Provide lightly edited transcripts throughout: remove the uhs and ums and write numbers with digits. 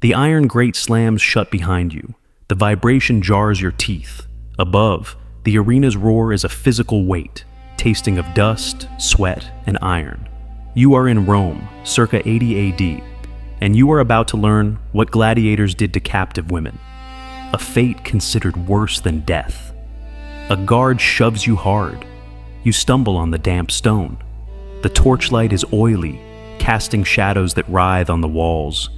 The iron grate slams shut behind you. The vibration jars your teeth. Above, the arena's roar is a physical weight, tasting of dust, sweat, and iron. You are in Rome, circa 80 AD, and you are about to learn what gladiators did to captive women. A fate considered worse than death. A guard shoves you hard. You stumble on the damp stone. The torchlight is oily, casting shadows that writhe on the walls.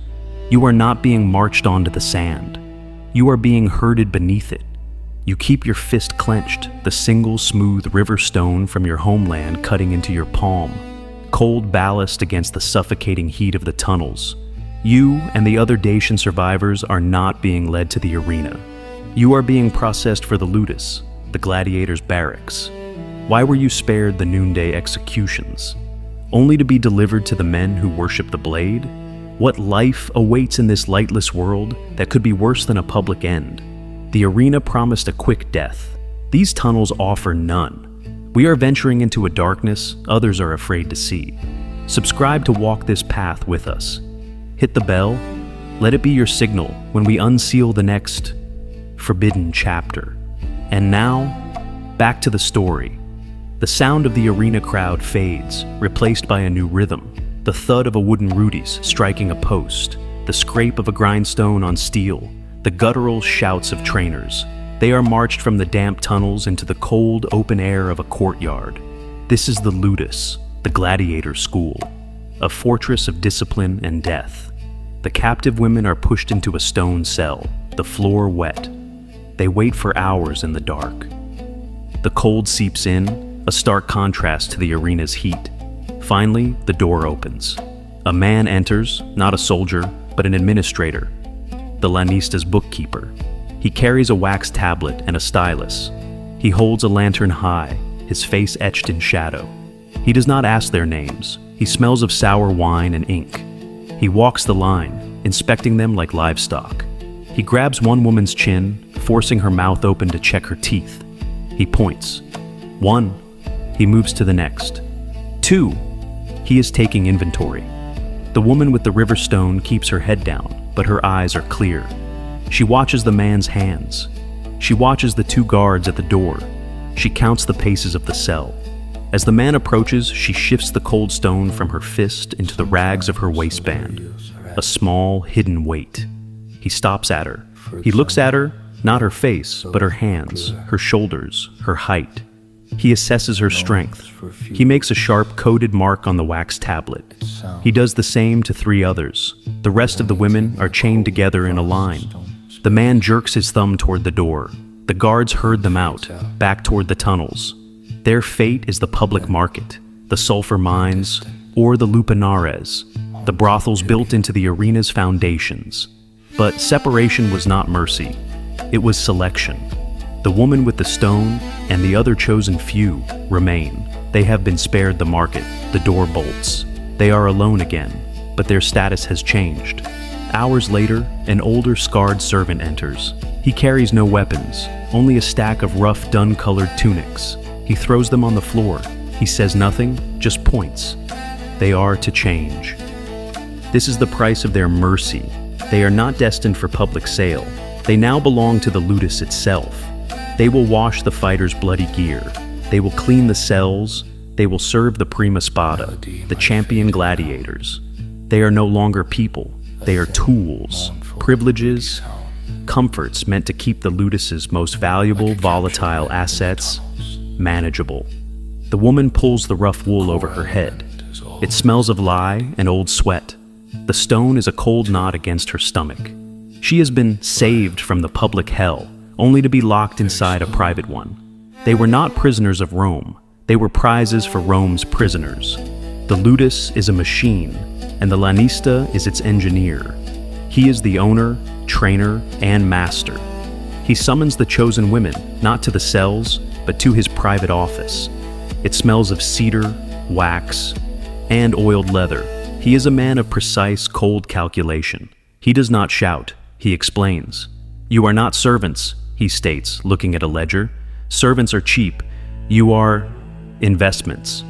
You are not being marched onto the sand. You are being herded beneath it. You keep your fist clenched, the single smooth river stone from your homeland cutting into your palm. Cold ballast against the suffocating heat of the tunnels. You and the other Dacian survivors are not being led to the arena. You are being processed for the Ludus, the gladiators' barracks. Why were you spared the noonday executions? Only to be delivered to the men who worship the blade? What life awaits in this lightless world that could be worse than a public end? The arena promised a quick death. These tunnels offer none. We are venturing into a darkness others are afraid to see. Subscribe to walk this path with us. Hit the bell. Let it be your signal when we unseal the next forbidden chapter. And now, back to the story. The sound of the arena crowd fades, replaced by a new rhythm. The thud of a wooden Rudis striking a post, the scrape of a grindstone on steel, the guttural shouts of trainers. They are marched from the damp tunnels into the cold, open air of a courtyard. This is the Ludus, the gladiator school, a fortress of discipline and death. The captive women are pushed into a stone cell, the floor wet. They wait for hours in the dark. The cold seeps in, a stark contrast to the arena's heat. Finally, the door opens. A man enters, not a soldier, but an administrator, the Lanista's bookkeeper. He carries a wax tablet and a stylus. He holds a lantern high, his face etched in shadow. He does not ask their names. He smells of sour wine and ink. He walks the line, inspecting them like livestock. He grabs one woman's chin, forcing her mouth open to check her teeth. He points. 1. He moves to the next. 2. He is taking inventory. The woman with the river stone keeps her head down, but her eyes are clear. She watches the man's hands. She watches the 2 guards at the door. She counts the paces of the cell. As the man approaches, she shifts the cold stone from her fist into the rags of her waistband, a small, hidden weight. He stops at her. He looks at her, not her face, but her hands, her shoulders, her height. He assesses her strength. He makes a sharp, coded mark on the wax tablet. He does the same to 3 others. The rest of the women are chained together in a line. The man jerks his thumb toward the door. The guards herd them out, back toward the tunnels. Their fate is the public market, the sulfur mines, or the lupanares, the brothels built into the arena's foundations. But separation was not mercy. It was selection. The woman with the stone and the other chosen few remain. They have been spared the market, the door bolts. They are alone again, but their status has changed. Hours later, an older, scarred servant enters. He carries no weapons, only a stack of rough, dun-colored tunics. He throws them on the floor. He says nothing, just points. They are to change. This is the price of their mercy. They are not destined for public sale. They now belong to the Ludus itself. They will wash the fighters' bloody gear. They will clean the cells. They will serve the prima spada, the champion gladiators. They are no longer people. They are tools, privileges, comforts meant to keep the Ludus's most valuable, volatile assets manageable. The woman pulls the rough wool over her head. It smells of lye and old sweat. The stone is a cold knot against her stomach. She has been saved from the public hell, only to be locked inside a private one. They were not prisoners of Rome. They were prizes for Rome's prisoners. The Ludus is a machine, and the Lanista is its engineer. He is the owner, trainer, and master. He summons the chosen women, not to the cells, but to his private office. It smells of cedar, wax, and oiled leather. He is a man of precise, cold calculation. He does not shout. He explains. You are not servants, he states, looking at a ledger. Servants are cheap. You are investments.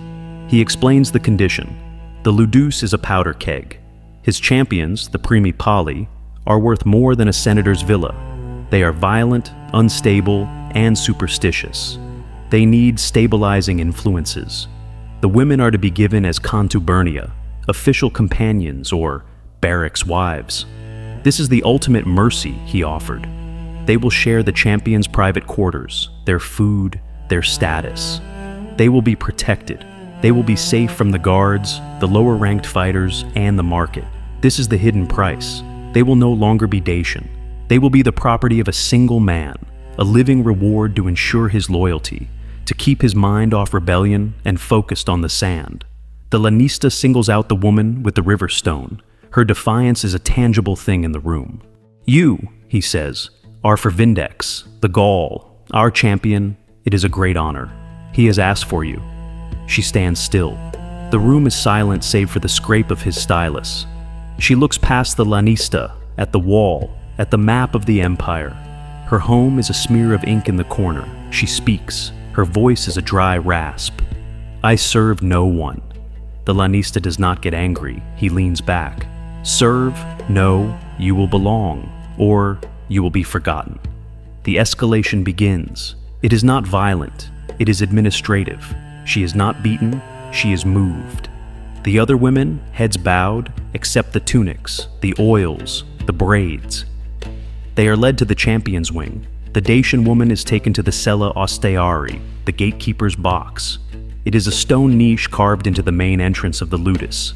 He explains the condition. The Ludus is a powder keg. His champions, the primi pali, are worth more than a senator's villa. They are violent, unstable, and superstitious. They need stabilizing influences. The women are to be given as contubernia, official companions or barracks wives. This is the ultimate mercy he offered. They will share the champion's private quarters, their food, their status. They will be protected. They will be safe from the guards, the lower-ranked fighters, and the market. This is the hidden price. They will no longer be Dacian. They will be the property of a single man, a living reward to ensure his loyalty, to keep his mind off rebellion and focused on the sand. The Lanista singles out the woman with the river stone. Her defiance is a tangible thing in the room. You, he says, are for Vindex, the Gaul, our champion. It is a great honor. He has asked for you. She stands still. The room is silent save for the scrape of his stylus. She looks past the Lanista, at the wall, at the map of the empire. Her home is a smear of ink in the corner. She speaks. Her voice is a dry rasp. I serve no one. The Lanista does not get angry. He leans back. Serve? No, you will belong, or you will be forgotten. The escalation begins. It is not violent. It is administrative. She is not beaten. She is moved. The other women, heads bowed, accept the tunics, the oils, the braids. They are led to the champion's wing. The Dacian woman is taken to the Cella Austeari, the Gatekeeper's box. It is a stone niche carved into the main entrance of the Ludus.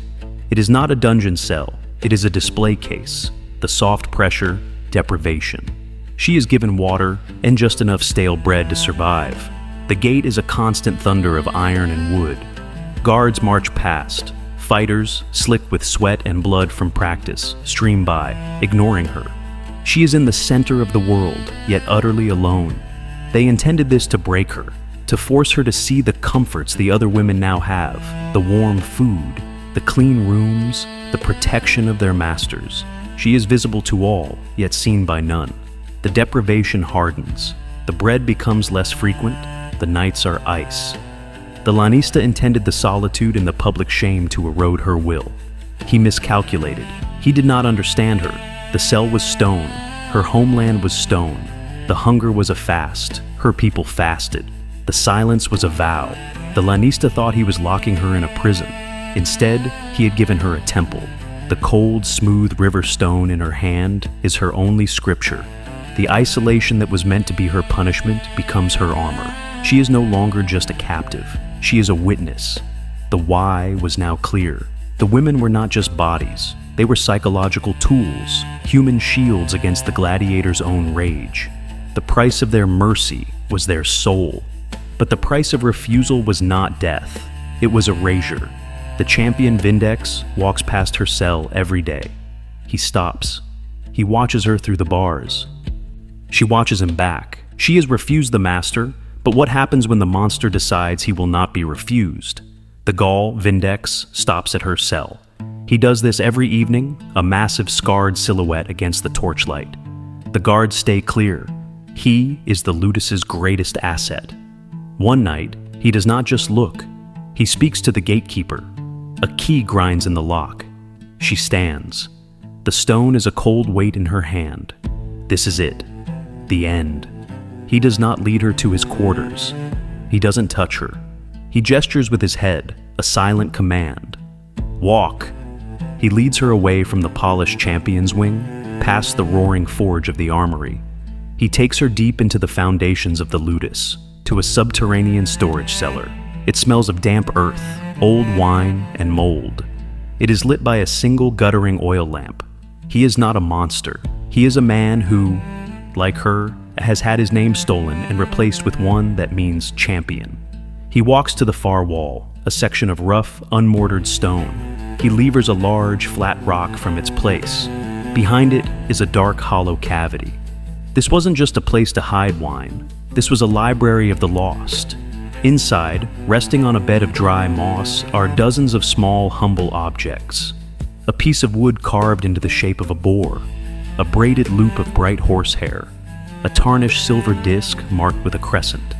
It is not a dungeon cell. It is a display case. The soft pressure, deprivation. She is given water and just enough stale bread to survive. The gate is a constant thunder of iron and wood. Guards march past. Fighters, slick with sweat and blood from practice, stream by, ignoring her. She is in the center of the world, yet utterly alone. They intended this to break her, to force her to see the comforts the other women now have, the warm food, the clean rooms, the protection of their masters. She is visible to all, yet seen by none. The deprivation hardens. The bread becomes less frequent. The nights are ice. The Lanista intended the solitude and the public shame to erode her will. He miscalculated. He did not understand her. The cell was stone. Her homeland was stone. The hunger was a fast. Her people fasted. The silence was a vow. The Lanista thought he was locking her in a prison. Instead, he had given her a temple. The cold, smooth river stone in her hand is her only scripture. The isolation that was meant to be her punishment becomes her armor. She is no longer just a captive. She is a witness. The why was now clear. The women were not just bodies. They were psychological tools, human shields against the gladiator's own rage. The price of their mercy was their soul. But the price of refusal was not death. It was erasure. The champion Vindex walks past her cell every day. He stops. He watches her through the bars. She watches him back. She has refused the master, but what happens when the monster decides he will not be refused? The Gaul, Vindex, stops at her cell. He does this every evening, a massive scarred silhouette against the torchlight. The guards stay clear. He is the Ludus's greatest asset. One night, he does not just look. He speaks to the Gatekeeper. A key grinds in the lock. She stands. The stone is a cold weight in her hand. This is it. The end. He does not lead her to his quarters. He doesn't touch her. He gestures with his head, a silent command. Walk. He leads her away from the polished champion's wing, past the roaring forge of the armory. He takes her deep into the foundations of the Ludus, to a subterranean storage cellar. It smells of damp earth, old wine, and mold. It is lit by a single guttering oil lamp. He is not a monster. He is a man who, like her, has had his name stolen and replaced with one that means champion. He walks to the far wall, a section of rough, unmortared stone. He levers a large, flat rock from its place. Behind it is a dark, hollow cavity. This wasn't just a place to hide wine. This was a library of the lost. Inside, resting on a bed of dry moss, are dozens of small, humble objects. A piece of wood carved into the shape of a boar, a braided loop of bright horsehair, a tarnished silver disc marked with a crescent,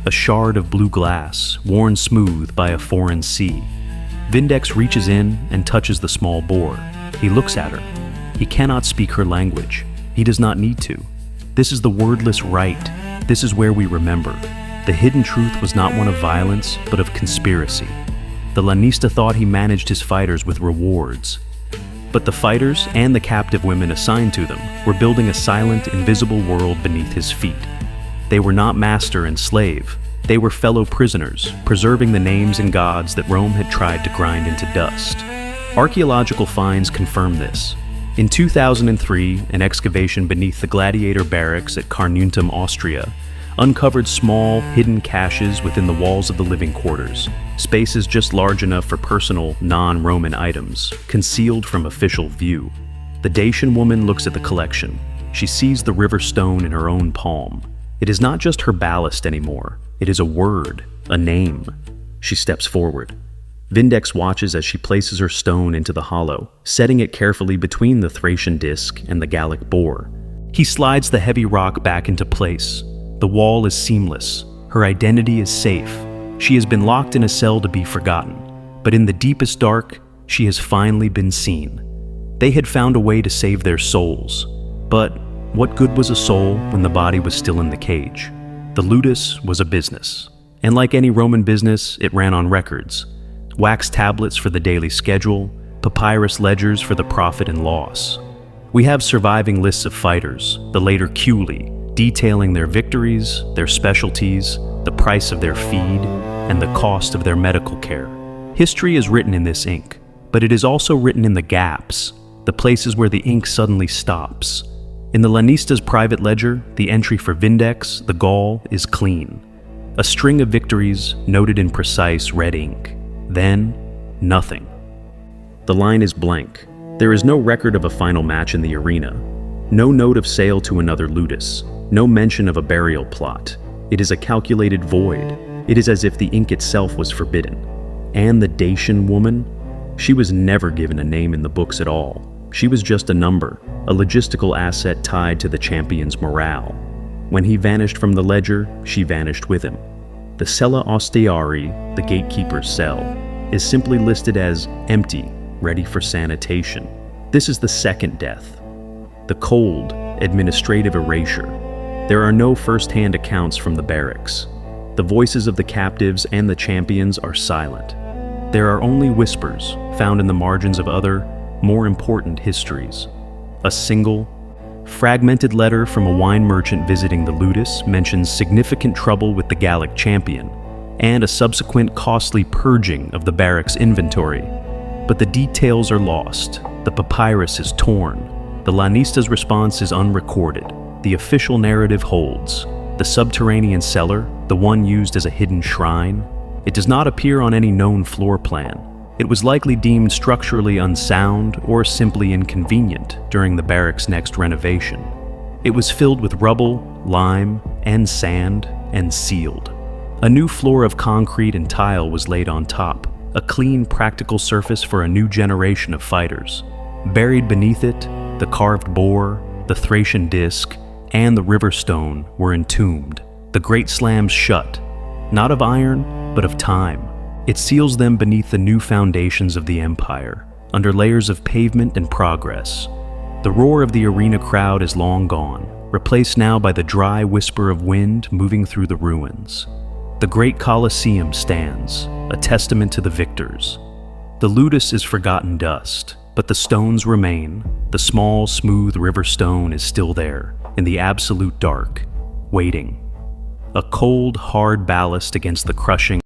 a shard of blue glass worn smooth by a foreign sea. Vindex reaches in and touches the small boar. He looks at her. He cannot speak her language. He does not need to. This is the wordless rite. This is where we remember. The hidden truth was not one of violence, but of conspiracy. The Lanista thought he managed his fighters with rewards. But the fighters and the captive women assigned to them were building a silent, invisible world beneath his feet. They were not master and slave. They were fellow prisoners, preserving the names and gods that Rome had tried to grind into dust. Archaeological finds confirm this. In 2003, an excavation beneath the Gladiator barracks at Carnuntum, Austria, uncovered small, hidden caches within the walls of the living quarters, spaces just large enough for personal, non-Roman items, concealed from official view. The Dacian woman looks at the collection. She sees the river stone in her own palm. It is not just her ballast anymore. It is a word, a name. She steps forward. Vindex watches as she places her stone into the hollow, setting it carefully between the Thracian disc and the Gallic boar. He slides the heavy rock back into place. The wall is seamless. Her identity is safe. She has been locked in a cell to be forgotten. But in the deepest dark, she has finally been seen. They had found a way to save their souls. But what good was a soul when the body was still in the cage? The Ludus was a business. And like any Roman business, it ran on records. Wax tablets for the daily schedule, papyrus ledgers for the profit and loss. We have surviving lists of fighters, the later Culi, detailing their victories, their specialties, the price of their feed, and the cost of their medical care. History is written in this ink, but it is also written in the gaps, the places where the ink suddenly stops. In the Lanista's private ledger, the entry for Vindex, the Gaul, is clean. A string of victories noted in precise red ink. Then, nothing. The line is blank. There is no record of a final match in the arena. No note of sale to another Ludus. No mention of a burial plot. It is a calculated void. It is as if the ink itself was forbidden. And the Dacian woman? She was never given a name in the books at all. She was just a number, a logistical asset tied to the champion's morale. When he vanished from the ledger, she vanished with him. The Cella Ostiari, the Gatekeeper's cell, is simply listed as empty, ready for sanitation. This is the second death. The cold, administrative erasure. There are no first-hand accounts from the barracks. The voices of the captives and the champions are silent. There are only whispers found in the margins of other, more important histories. A single, fragmented letter from a wine merchant visiting the Ludus mentions significant trouble with the Gallic champion, and a subsequent costly purging of the barracks inventory. But the details are lost. The papyrus is torn. The Lanista's response is unrecorded. The official narrative holds. The subterranean cellar, the one used as a hidden shrine, it does not appear on any known floor plan. It was likely deemed structurally unsound or simply inconvenient during the barracks' next renovation. It was filled with rubble, lime, and sand, and sealed. A new floor of concrete and tile was laid on top, a clean, practical surface for a new generation of fighters. Buried beneath it, the carved boar, the Thracian disc, and the river stone were entombed, the great slams shut, not of iron, but of time. It seals them beneath the new foundations of the empire, under layers of pavement and progress. The roar of the arena crowd is long gone, replaced now by the dry whisper of wind moving through the ruins. The great Colosseum stands, a testament to the victors. The Ludus is forgotten dust, but the stones remain. The small, smooth river stone is still there, in the absolute dark, waiting. A cold, hard ballast against the crushing